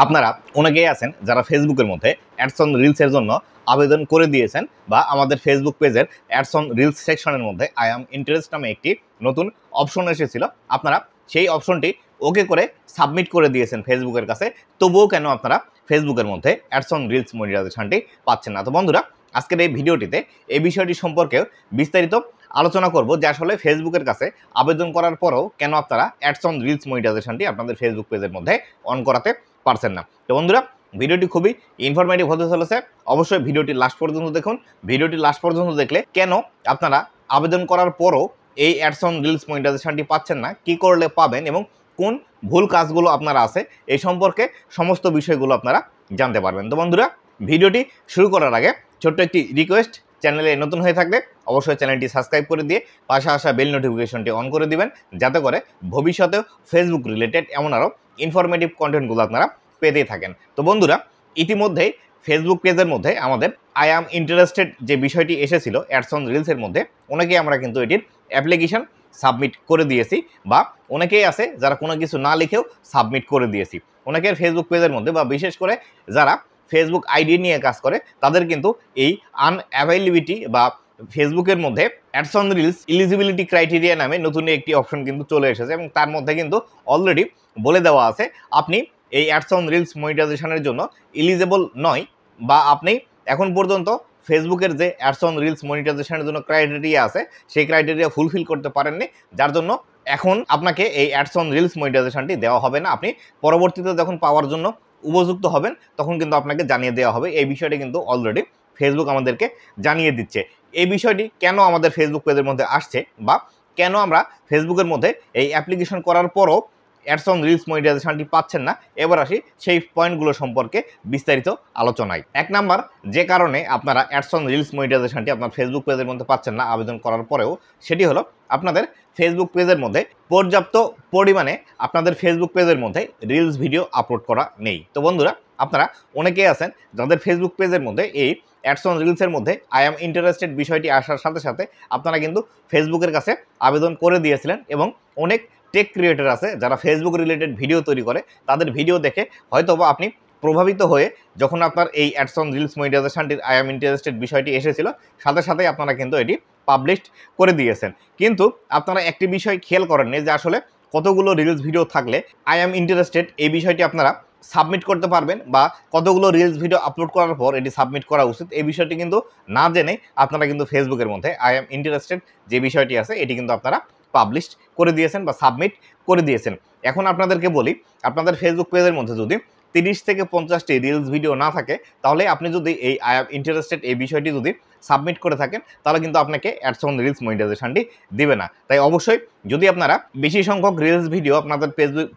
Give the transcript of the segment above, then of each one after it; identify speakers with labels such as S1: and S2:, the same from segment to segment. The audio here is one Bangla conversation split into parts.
S1: আপনারা অনেকেই আছেন যারা ফেসবুকের মধ্যে অ্যাডস অন রিলসের জন্য আবেদন করে দিয়েছেন বা আমাদের ফেসবুক পেজের অ্যাডস অন রিলস সেকশনের মধ্যে আই অ্যাম ইন্টারেস্ট নামে একটি নতুন অপশন এসেছিল। আপনারা সেই অপশনটি ওকে করে সাবমিট করে দিয়েছেন ফেসবুকের কাছে, তবুও কেন আপনারা ফেসবুকের মধ্যে অ্যাডস অন রিলস মনিটাইজেশনটি পাচ্ছেন না? তো বন্ধুরা, আজকের এই ভিডিওটিতে এই বিষয়টি সম্পর্কে বিস্তারিত আলোচনা করব যে আসলে ফেসবুকের কাছে আবেদন করার পরেও কেন আপনারা অ্যাডস অন রিলস মনিটাইজেশনটি আপনাদের ফেসবুক পেজের মধ্যে অন করাতে পারছেন না। তো বন্ধুরা, ভিডিওটি খুবই ইনফরমেটিভ হতে চলেছে, অবশ্যই ভিডিওটি লাস্ট পর্যন্ত দেখুন। ভিডিওটি লাস্ট পর্যন্ত দেখলে কেন আপনারা আবেদন করার পরও এই অ্যাডস অন রিলস মনিটাইজেশনটি পাচ্ছেন না, কি করলে পাবেন এবং কোন ভুল কাজগুলো আপনারা আছে এই সম্পর্কে সমস্ত বিষয়গুলো আপনারা জানতে পারবেন। তো বন্ধুরা, ভিডিওটি শুরু করার আগে ছোট্ট একটি রিকোয়েস্ট, চ্যানেলে নতুন হয়ে থাকলে অবশ্যই চ্যানেলটি সাবস্ক্রাইব করে দিয়ে পাশে আসা বেল নোটিফিকেশনটি অন করে দিবেন, যাতে করে ভবিষ্যতেও ফেসবুক রিলেটেড এমন আরও ইনফরমেটিভ কন্টেন্টগুলো আপনারা পেতেই থাকেন। তো বন্ধুরা, ইতিমধ্যেই ফেসবুক পেজের মধ্যে আমাদের আই অ্যাম ইন্টারেস্টেড যে বিষয়টি এসেছিল অ্যাডস অন রিলসের মধ্যে, অনেকেই আমরা কিন্তু এটির অ্যাপ্লিকেশন সাবমিট করে দিয়েছি, বা অনেকেই আছে যারা কোনো কিছু না লিখেও সাবমিট করে দিয়েছি। অনেকের ফেসবুক পেজের মধ্যে বা বিশেষ করে যারা ফেসবুক আইডি নিয়ে কাজ করে তাদের কিন্তু এই আনঅ্যাভেলেবিলিটি বা ফেসবুকের মধ্যে ads on reels eligibility criteria নামে নতুন একটি অপশন কিন্তু চলে এসেছে, এবং তার মধ্যে কিন্তু অলরেডি বলে দেওয়া আছে আপনি এই অ্যাডস অন রিলস মনিটাইজেশনের জন্য এলিজেবল নয়, বা আপনি এখন পর্যন্ত ফেসবুকের যে অ্যাডস অন রিলস মনিটাইজেশনের জন্য ক্রাইটেরিয়া আছে সেই ক্রাইটেরিয়া ফুলফিল করতে পারেননি, যার জন্য এখন আপনাকে এই অ্যাডস অন রিলস মনিটাইজেশনটি দেওয়া হবে না। আপনি পরবর্তীতে যখন পাওয়ার জন্য উপযুক্ত হবেন তখন কিন্তু আপনাকে জানিয়ে দেওয়া হবে। এই বিষয়টি কিন্তু অলরেডি ফেসবুক আমাদেরকে জানিয়ে দিচ্ছে। এই বিষয়টি কেন আমাদের ফেসবুক পেজের মধ্যে আসছে, বা কেন আমরা ফেসবুকের মধ্যে এই অ্যাপ্লিকেশন করার পরও অ্যাডস অন রিলস মনিটাইজেশনটি পাচ্ছেন না, এবার আসি সেই পয়েন্টগুলো সম্পর্কে বিস্তারিত আলোচনায়। এক নাম্বার যে কারণে আপনারা অ্যাডস অন রিলস মনিটাইজেশনটি আপনার ফেসবুক পেজের মধ্যে পাচ্ছেন না আবেদন করার পরেও, সেটি হলো আপনাদের ফেসবুক পেজের মধ্যে পর্যাপ্ত পরিমাণে আপনাদের ফেসবুক পেজের মধ্যে রিলস ভিডিও আপলোড করা নেই। তো বন্ধুরা, আপনারা অনেকেই আছেন যাদের ফেসবুক পেজের মধ্যে এই অ্যাডস অন রিলসের মধ্যে আই অ্যাম ইন্টারেস্টেড বিষয়টি আসার সাথে সাথে আপনারা কিন্তু ফেসবুকের কাছে আবেদন করে দিয়েছিলেন, এবং অনেক টেক ক্রিয়েটর আছে যারা ফেসবুক রিলেটেড ভিডিও তৈরি করে, তাদের ভিডিও দেখে হয়তোবা আপনি প্রভাবিত হয়ে যখন আপনার এই অ্যাডস অন রিলস মনিটাইজেশনটির আই অ্যাম ইন্টারেস্টেড বিষয়টি এসেছিল, সাথে সাথেই আপনারা কিন্তু এটি পাবলিশড করে দিয়েছেন। কিন্তু আপনারা একটি বিষয় খেয়াল করেননি যে আসলে কতগুলো রিলস ভিডিও থাকলে আই অ্যাম ইন্টারেস্টেড এই বিষয়টি আপনারা সাবমিট করতে পারবেন, বা কতগুলো রিলস ভিডিও আপলোড করার পর এটি সাবমিট করা উচিত, এই বিষয়টি কিন্তু না জেনে আপনারা কিন্তু ফেসবুকের মধ্যে আই অ্যাম ইন্টারেস্টেড যে বিষয়টি আছে এটি কিন্তু আপনারা পাবলিশ করে দিয়েছেন বা সাবমিট করে দিয়েছেন। এখন আপনাদেরকে বলি, আপনাদের ফেসবুক পেজের মধ্যে যদি 30 থেকে 50টি রিলস ভিডিও না থাকে, তাহলে আপনি যদি এই আই অ্যাম ইন্টারেস্টেড এই বিষয়টি যদি সাবমিট করে থাকেন, তাহলে কিন্তু আপনাকে অ্যাডস অন রিলস মনিটাইজেশনটি দিবে না। তাই অবশ্যই যদি আপনারা বেশি সংখ্যক রিলস ভিডিও আপনাদের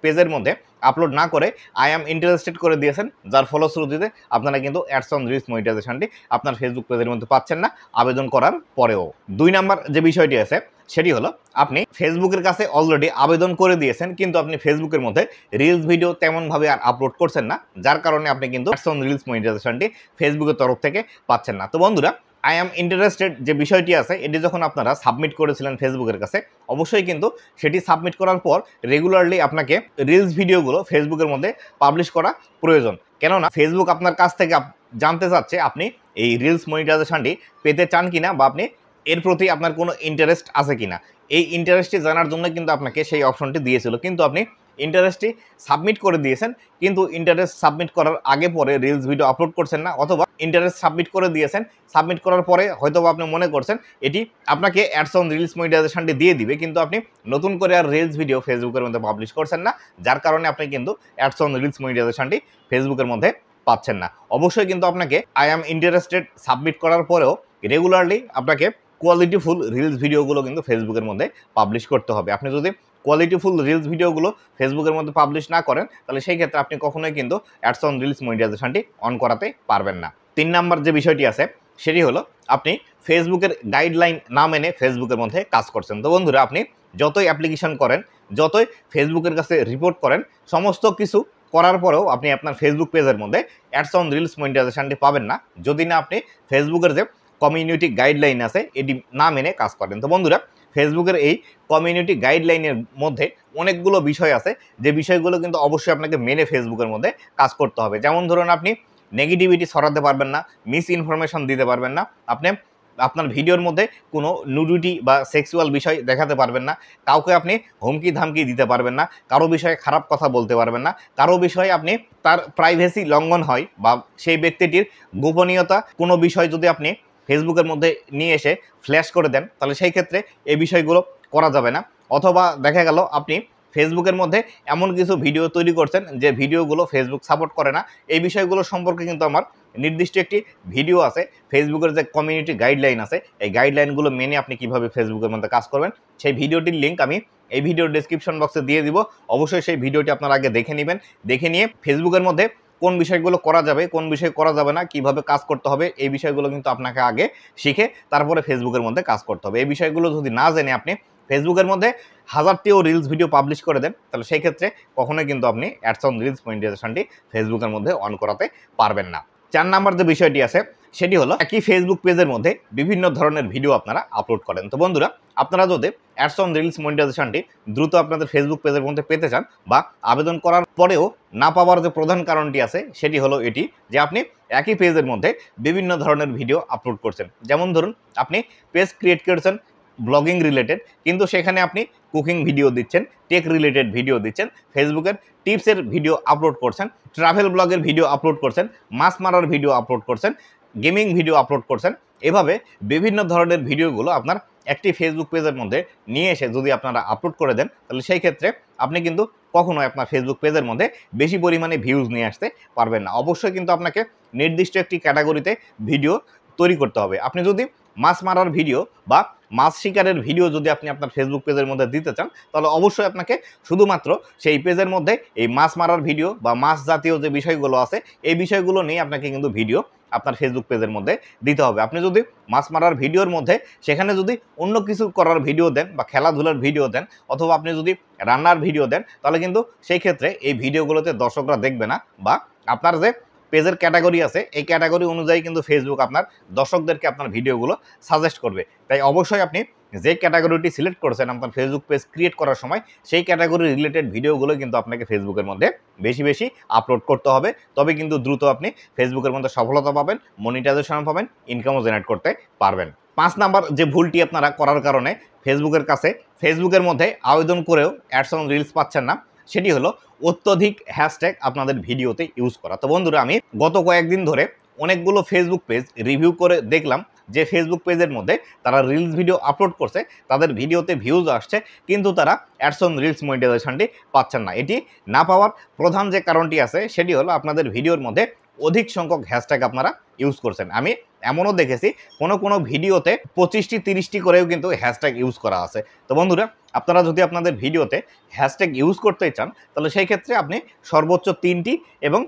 S1: পেজের মধ্যে আপলোড না করে আই অ্যাম ইন্টারেস্টেড করে দিয়েছেন, যার ফলশ্রুতিতে আপনারা কিন্তু অ্যাডস অন রিলস মনিটাইজেশনটি আপনার ফেসবুক পেজের মধ্যে পাচ্ছেন না আবেদন করার পরেও। 2 নাম্বার যে বিষয়টি আছে সেটি হলো আপনি ফেসবুকের কাছে অলরেডি আবেদন করে দিয়েছেন, কিন্তু আপনি ফেসবুকের মধ্যে রিলস ভিডিও তেমনভাবে আর আপলোড করছেন না, যার কারণে আপনি কিন্তু অ্যাডস অন রিলস মনিটাইজেশনটি ফেসবুকের তরফ থেকে পাচ্ছেন না। তো বন্ধুরা, আই অ্যাম ইন্টারেস্টেড যে বিষয়টি আছে এটি যখন আপনারা সাবমিট করেছিলেন ফেসবুকের কাছে, অবশ্যই কিন্তু সেটি সাবমিট করার পর রেগুলারলি আপনাকে রিলস ভিডিওগুলো ফেসবুকের মধ্যে পাবলিশ করা প্রয়োজন। কেননা ফেসবুক আপনার কাছ থেকে জানতে চাচ্ছে আপনি এই রিলস মনিটাইজেশনটি পেতে চান কিনা, বা আপনি এর প্রতি আপনার কোনো ইন্টারেস্ট আছে কিনা। এই ইন্টারেস্টটি জানার জন্য কিন্তু আপনাকে সেই অপশনটি দিয়েছিল, কিন্তু আপনি ইন্টারেস্টটি সাবমিট করে দিয়েছেন, কিন্তু ইন্টারেস্ট সাবমিট করার আগে পরে রিলস ভিডিও আপলোড করছেন না, অথবা ইন্টারেস্ট সাবমিট করে দিয়েছেন, সাবমিট করার পরে হয়তোবা আপনি মনে করছেন এটি আপনাকে অ্যাডস অন রিলস মনিটাইজেশনটি দিয়ে দিবে, কিন্তু আপনি নতুন করে আর রিলস ভিডিও ফেসবুকের মধ্যে পাবলিশ করছেন না, যার কারণে আপনি কিন্তু অ্যাডস অন রিলস মনিটাইজেশনটি ফেসবুকের মধ্যে পাচ্ছেন না। অবশ্যই কিন্তু আপনাকে আই অ্যাম ইন্টারেস্টেড সাবমিট করার পরেও রেগুলারলি আপনাকে কোয়ালিটিফুল রিলস ভিডিওগুলো কিন্তু ফেসবুকের মধ্যে পাবলিশ করতে হবে। আপনি যদি কোয়ালিটিফুল রিলস ভিডিওগুলো ফেসবুকের মধ্যে পাবলিশ না করেন, তাহলে সেই ক্ষেত্রে আপনি কখনোই কিন্তু অ্যাডস অন রিলস মনিটাইজেশনটি অন করাতে পারবেন না। 3 নাম্বার যে বিষয়টি আছে সেটি হলো আপনি ফেসবুকের গাইডলাইন না মেনে ফেসবুকের মধ্যে কাজ করছেন। তো বন্ধুরা, আপনি যতই অ্যাপ্লিকেশন করেন, যতই ফেসবুকের কাছে রিপোর্ট করেন, সমস্ত কিছু করার পরেও আপনি আপনার ফেসবুক পেজের মধ্যে অ্যাডস অন রিলস মনিটাইজেশনটি পাবেন না, যদি না আপনি ফেসবুকের যে কমিউনিটি গাইডলাইন আছে এটি না মেনে কাজ করেন। তো বন্ধুরা, ফেসবুকের এই কমিউনিটি গাইডলাইনের মধ্যে অনেকগুলো বিষয় আছে, যে বিষয়গুলো কিন্তু অবশ্যই আপনাকে মেনে ফেসবুকের মধ্যে কাজ করতে হবে। যেমন ধরুন, আপনি নেগেটিভিটি ছড়াতে পারবেন না, মিস ইনফরমেশন দিতে পারবেন না, আপনি আপনার ভিডিওর মধ্যে কোনো নুডিটি বা সেক্সুয়াল বিষয় দেখাতে পারবেন না, কাউকে আপনি হুমকি ধামকি দিতে পারবেন না, কারো বিষয়ে খারাপ কথা বলতে পারবেন না, কারো বিষয়ে আপনি তার প্রাইভেসি লঙ্ঘন হয় বা সেই ব্যক্তিটির গোপনীয়তা কোনো বিষয় যদি আপনি ফেসবুকের মধ্যে নিয়ে এসে ফ্ল্যাশ করে দেন, তাহলে সেই ক্ষেত্রে এই বিষয়গুলো করা যাবে না। অথবা দেখা গেল আপনি ফেসবুকের মধ্যে এমন কিছু ভিডিও তৈরি করছেন যে ভিডিওগুলো ফেসবুক সাপোর্ট করে না, এই বিষয়গুলো সম্পর্কে কিন্তু আমার নির্দিষ্ট একটি ভিডিও আছে। ফেসবুকের যে কমিউনিটি গাইডলাইন আছে, এই গাইডলাইনগুলো মেনে আপনি কিভাবে ফেসবুকের মধ্যে কাজ করবেন, সেই ভিডিওটির লিঙ্ক আমি এই ভিডিওর ডেসক্রিপশন বক্সে দিয়ে দিব। অবশ্যই সেই ভিডিওটি আপনারা আগে দেখে নেবেন, দেখে নিয়ে ফেসবুকের মধ্যে কোন বিষয়গুলো করা যাবে, কোন বিষয় করা যাবে না, কিভাবে কাজ করতে হবে, এই বিষয়গুলো কিন্তু আপনাকে আগে শিখে তারপরে ফেসবুকের মধ্যে কাজ করতে হবে। এই বিষয়গুলো যদি না জেনে আপনি ফেসবুকের মধ্যে হাজারটিও রিলস ভিডিও পাবলিশ করে দেন, তাহলে সেই ক্ষেত্রে কখনোই কিন্তু আপনি অ্যাডস অন রিলস মনিটাইজেশনটি ফেসবুকের মধ্যে অন করাতে পারবেন না। 4 নাম্বার যে বিষয়টি আছে সেটি হলো, একই ফেসবুক পেজের মধ্যে বিভিন্ন ধরনের ভিডিও আপনারা আপলোড করেন। তো বন্ধুরা, আপনারা যদি অ্যাডস অন রিলস মনিটাইজেশনটি দ্রুত আপনাদের ফেসবুক পেজের মধ্যে পেতে চান বা আবেদন করার পরেও না পাওয়ার যে প্রধান কারণটি আছে সেটি হলো এটি, যে আপনি একই পেজের মধ্যে বিভিন্ন ধরনের ভিডিও আপলোড করছেন। যেমন ধরুন, আপনি পেজ ক্রিয়েট করেছেন ব্লগিং রিলেটেড, কিন্তু সেখানে আপনি কুকিং ভিডিও দিচ্ছেন, টেক রিলেটেড ভিডিও দিচ্ছেন, ফেসবুকের টিপসের ভিডিও আপলোড করছেন, ট্রাভেল ব্লগের ভিডিও আপলোড করছেন, মাছ মারার ভিডিও আপলোড করছেন, গেমিং ভিডিও আপলোড করছেন। এভাবে বিভিন্ন ধরনের ভিডিওগুলো আপনার একটি ফেসবুক পেজের মধ্যে নিয়ে এসে যদি আপনারা আপলোড করে দেন, তাহলে সেই ক্ষেত্রে আপনি কিন্তু কখনোই আপনার ফেসবুক পেজের মধ্যে বেশি পরিমাণে ভিউজ নিয়ে আসতে পারবেন না। অবশ্যই কিন্তু আপনাকে নির্দিষ্ট একটি ক্যাটাগরিতে ভিডিও তৈরি করতে হবে। আপনি যদি মাছ মারার ভিডিও বা মাছ শিকারের ভিডিও যদি আপনি আপনার ফেসবুক পেজের মধ্যে দিতে চান, তাহলে অবশ্যই আপনাকে শুধুমাত্র সেই পেজের মধ্যে এই মাছ মারার ভিডিও বা মাছ জাতীয় যে বিষয়গুলো আছে, এই বিষয়গুলো নিয়ে আপনাকে কিন্তু ভিডিও আপনার ফেসবুক পেজের মধ্যে দিতে হবে। আপনি যদি মাছ মারার ভিডিওর মধ্যে সেখানে যদি অন্য কিছু করার ভিডিও দেন বা খেলাধুলার ভিডিও দেন, অথবা আপনি যদি রান্নার ভিডিও দেন, তাহলে কিন্তু সেই ক্ষেত্রে এই ভিডিওগুলোতে দর্শকরা দেখবে না, বা আপনার যে পেজের ক্যাটাগরি আছে এই ক্যাটাগরি অনুযায়ী কিন্তু ফেসবুক আপনার দর্শকদেরকে আপনার ভিডিওগুলো সাজেস্ট করবে। তাই অবশ্যই আপনি যে ক্যাটাগরিটি সিলেক্ট করেছেন আপনার ফেসবুক পেজ ক্রিয়েট করার সময়, সেই ক্যাটাগরি রিলেটেড ভিডিওগুলো কিন্তু আপনাকে ফেসবুকের মধ্যে বেশি বেশি আপলোড করতে হবে। তবে কিন্তু দ্রুত আপনি ফেসবুকের মধ্যে সফলতা পাবেন, মনিটাইজেশন পাবেন, ইনকামও জেনারেট করতে পারবেন। 5 নাম্বার যে ভুলটি আপনারা করার কারণে ফেসবুকের মধ্যে আবেদন করেও অ্যাডস অন রিলস পাচ্ছেন না, সেটি হলো অত্যধিক হ্যাশট্যাগ আপনাদের ভিডিওতে ইউজ করা। তো বন্ধুরা, আমি গত কয়েকদিন ধরে অনেকগুলো ফেসবুক পেজ রিভিউ করে দেখলাম যে ফেসবুক পেজের মধ্যে তারা রিলস ভিডিও আপলোড করছে, তাদের ভিডিওতে ভিউজ আসছে, কিন্তু তারা অ্যাডস অন রিলস মনিটাইজেশনটি পাচ্ছেন না। এটি না পাওয়ার প্রধান যে কারণটি আছে সেটি হলো আপনাদের ভিডিওর মধ্যে অধিক সংখ্যক হ্যাশট্যাগ আপনারা ইউজ করছেন। আমি এমনও দেখেছি কোনো ভিডিওতে 25টি 30টি করেও কিন্তু হ্যাশট্যাগ ইউজ করা আছে। তো বন্ধুরা, আপনারা যদি আপনাদের ভিডিওতে হ্যাশট্যাগ ইউজ করতে চান, তাহলে সেই ক্ষেত্রে আপনি সর্বোচ্চ 3টি এবং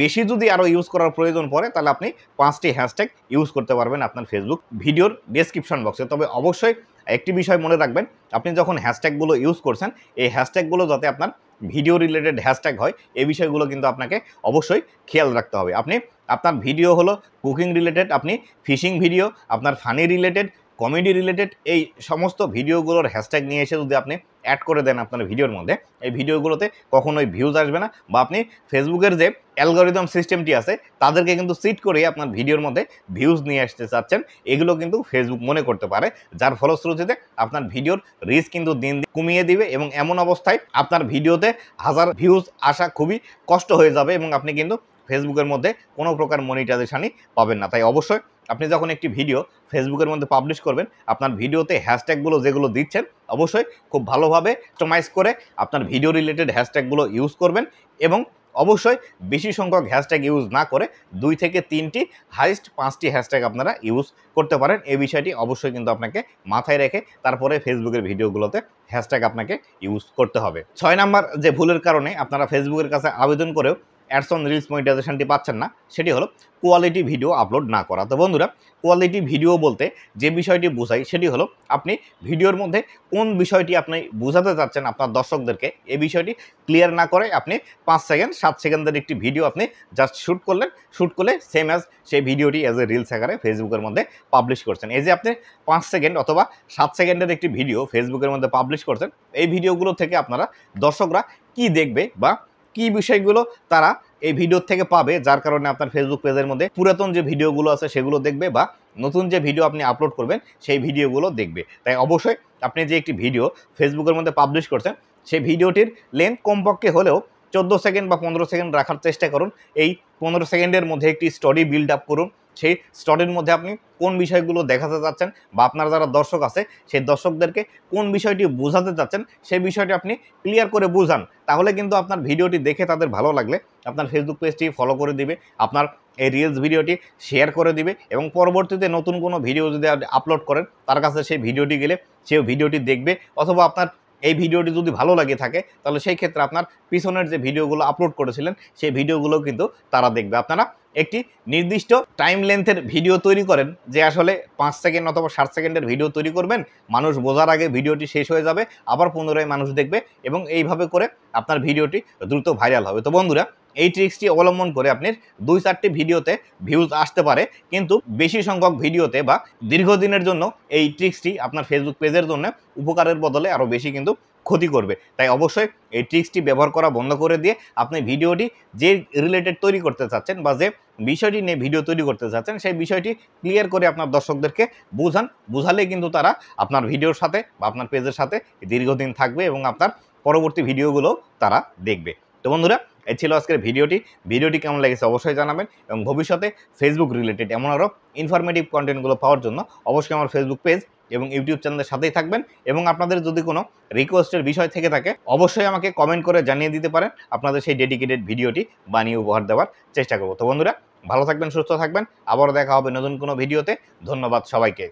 S1: বেশি যদি আরও ইউজ করার প্রয়োজন পড়ে, তাহলে আপনি 5টি হ্যাশট্যাগ ইউজ করতে পারবেন আপনার ফেসবুক ভিডিওর ডেসক্রিপশন বক্সে। তবে অবশ্যই একটি বিষয় মনে রাখবেন, আপনি যখন হ্যাশট্যাগুলো ইউজ করছেন, এই হ্যাশট্যাগুলো যাতে আপনার ভিডিও রিলেটেড হ্যাশট্যাগ হয়, এই বিষয়গুলো কিন্তু আপনাকে অবশ্যই খেয়াল রাখতে হবে। আপনি আপনার ভিডিও হলো কুকিং রিলেটেড, আপনি ফিশিং ভিডিও, আপনার ফানি রিলেটেড, কমেডি রিলেটেড, এই সমস্ত ভিডিওগুলোর হ্যাশট্যাগ নিয়ে এসে যদি আপনি অ্যাড করে দেন আপনার ভিডিওর মধ্যে, এই ভিডিওগুলোতে কখনোই ভিউজ আসবে না, বা আপনি ফেসবুকের যে অ্যালগরিদম সিস্টেমটি আছে তাদেরকে কিন্তু সিট করে আপনার ভিডিওর মধ্যে ভিউজ নিয়ে আসতে চাচ্ছেন, এগুলো কিন্তু ফেসবুক মনে করতে পারে, যার ফলশ্রুতিতে আপনার ভিডিওর রিচ কিন্তু দিন দিন কমিয়ে দিবে, এবং এমন অবস্থায় আপনার ভিডিওতে 1000 ভিউজ আসা খুবই কষ্ট হয়ে যাবে, এবং আপনি কিন্তু ফেসবুকের মধ্যে কোনো প্রকার মনিটাইজেশনই পাবেন না। তাই অবশ্যই আপনি যখন একটি ভিডিও ফেসবুকের মধ্যে পাবলিশ করবেন, আপনার ভিডিওতে হ্যাশট্যাগুলো যেগুলো দিচ্ছেন অবশ্যই খুব ভালোভাবে কাস্টমাইজ করে আপনার ভিডিও রিলেটেড হ্যাশট্যাগুলো ইউজ করবেন, এবং অবশ্যই বেশি সংখ্যক হ্যাশট্যাগ ইউজ না করে 2 থেকে 3টি, হাইস্ট 5টি হ্যাশট্যাগ আপনারা ইউজ করতে পারেন। এই বিষয়টি অবশ্যই কিন্তু আপনাকে মাথায় রেখে তারপরে ফেসবুকের ভিডিওগুলোতে হ্যাশট্যাগ আপনাকে ইউজ করতে হবে। 6 নাম্বার যে ভুলের কারণে আপনারা ফেসবুকের কাছে আবেদন করেও অ্যাডস অন রিলস মনিটাইজেশনটি পাচ্ছেন না সেটি হলো কোয়ালিটি ভিডিও আপলোড না করা। তো বন্ধুরা, কোয়ালিটি ভিডিও বলতে যে বিষয়টি বোঝাই সেটি হলো আপনি ভিডিওর মধ্যে কোন বিষয়টি আপনি বোঝাতে চাচ্ছেন আপনার দর্শকদেরকে, এই বিষয়টি ক্লিয়ার না করে আপনি 5 সেকেন্ড 7 সেকেন্ডের একটি ভিডিও আপনি জাস্ট শ্যুট করলেন, শ্যুট করলে সেম অ্যাজ সেই ভিডিওটি অ্যাজ এ রিলস আকারে ফেসবুকের মধ্যে পাবলিশ করছেন। এই যে আপনি 5 সেকেন্ড অথবা 7 সেকেন্ডের একটি ভিডিও ফেসবুকের মধ্যে পাবলিশ করছেন, এই ভিডিওগুলো থেকে আপনারা দর্শকরা কি দেখবে বা কি বিষয়গুলো তারা এই ভিডিও থেকে পাবে, যার কারণে আপনার ফেসবুক পেজের মধ্যে পুরাতন যে ভিডিওগুলো আছে সেগুলো দেখবে বা নতুন যে ভিডিও আপনি আপলোড করবেন সেই ভিডিওগুলো দেখবে। তাই অবশ্যই আপনি যে একটি ভিডিও ফেসবুকের মধ্যে পাবলিশ করছেন সেই ভিডিওটির লেন্থ কমপক্ষে হলেও 14 সেকেন্ড বা 15 সেকেন্ড রাখার চেষ্টা করুন। এই 15 সেকেন্ডের মধ্যে একটি স্টোরি বিল্ড আপ করুন। সেই স্টোরির মধ্যে আপনি কোন বিষয়গুলো দেখাতে চাচ্ছেন বা আপনার যারা দর্শক আছে সেই দর্শকদেরকে কোন বিষয়টি বোঝাতে চাচ্ছেন সেই বিষয়টি আপনি ক্লিয়ার করে বুঝান। তাহলে কিন্তু আপনার ভিডিওটি দেখে তাদের ভালো লাগলে আপনার ফেসবুক পেজটি ফলো করে দিবে, আপনার এই রিলস ভিডিওটি শেয়ার করে দিবে এবং পরবর্তীতে নতুন কোনো ভিডিও যদি আপলোড করেন তার কাছে সেই ভিডিওটি গেলে সেও ভিডিওটি দেখবে। অথবা আপনার এই ভিডিওটি যদি ভালো লাগে থাকে তাহলে সেই ক্ষেত্রে আপনার পিছনের যে ভিডিওগুলো আপলোড করেছিলেন সেই ভিডিওগুলো কিন্তু তারা দেখবে। আপনারা একটি নির্দিষ্ট টাইম লেন্থের ভিডিও তৈরি করেন, যে আসলে 5 সেকেন্ড অথবা 7 সেকেন্ডের ভিডিও তৈরি করবেন, মানুষ বোঝার আগে ভিডিওটি শেষ হয়ে যাবে, আবার পুনরায় মানুষ দেখবে এবং এইভাবে করে আপনার ভিডিওটি দ্রুত ভাইরাল হবে। তো বন্ধুরা, এই ট্রিক্সটি অবলম্বন করে আপনার 2-4টি ভিডিওতে ভিউজ আসতে পারে, কিন্তু বেশি সংখ্যক ভিডিওতে বা দীর্ঘদিনের জন্য এই ট্রিক্সটি আপনার ফেসবুক পেজের জন্য উপকারের বদলে আরও বেশি কিন্তু ক্ষতি করবে। তাই অবশ্যই এই ট্রিক্সটি ব্যবহার করা বন্ধ করে দিয়ে আপনি ভিডিওটি যে রিলেটেড তৈরি করতে চাচ্ছেন বা যে বিষয়টি নিয়ে ভিডিও তৈরি করতে চাচ্ছেন সেই বিষয়টি ক্লিয়ার করে আপনার দর্শকদেরকে বুঝান। বুঝালে কিন্তু তারা আপনার ভিডিওর সাথে বা আপনার পেজের সাথে দীর্ঘদিন থাকবে এবং আপনার পরবর্তী ভিডিওগুলো তারা দেখবে। তো বন্ধুরা, এই ছিল আজকের ভিডিওটি কেমন লেগেছে অবশ্যই জানাবেন এবং ভবিষ্যতে ফেসবুক রিলেটেড এমন আরও ইনফরমেটিভ কন্টেন্টগুলো পাওয়ার জন্য অবশ্যই আমার ফেসবুক পেজ এবং ইউটিউব চ্যানেলের সাথেই থাকবেন। এবং আপনাদের যদি কোনো রিকোয়েস্টের বিষয় থেকে থাকে অবশ্যই আমাকে কমেন্ট করে জানিয়ে দিতে পারেন, আপনাদের সেই ডেডিকেটেড ভিডিওটি বানিয়ে উপহার দেওয়ার চেষ্টা করব। তো বন্ধুরা, ভালো থাকবেন, সুস্থ থাকবেন, আবারও দেখা হবে নতুন কোনো ভিডিওতে। ধন্যবাদ সবাইকে।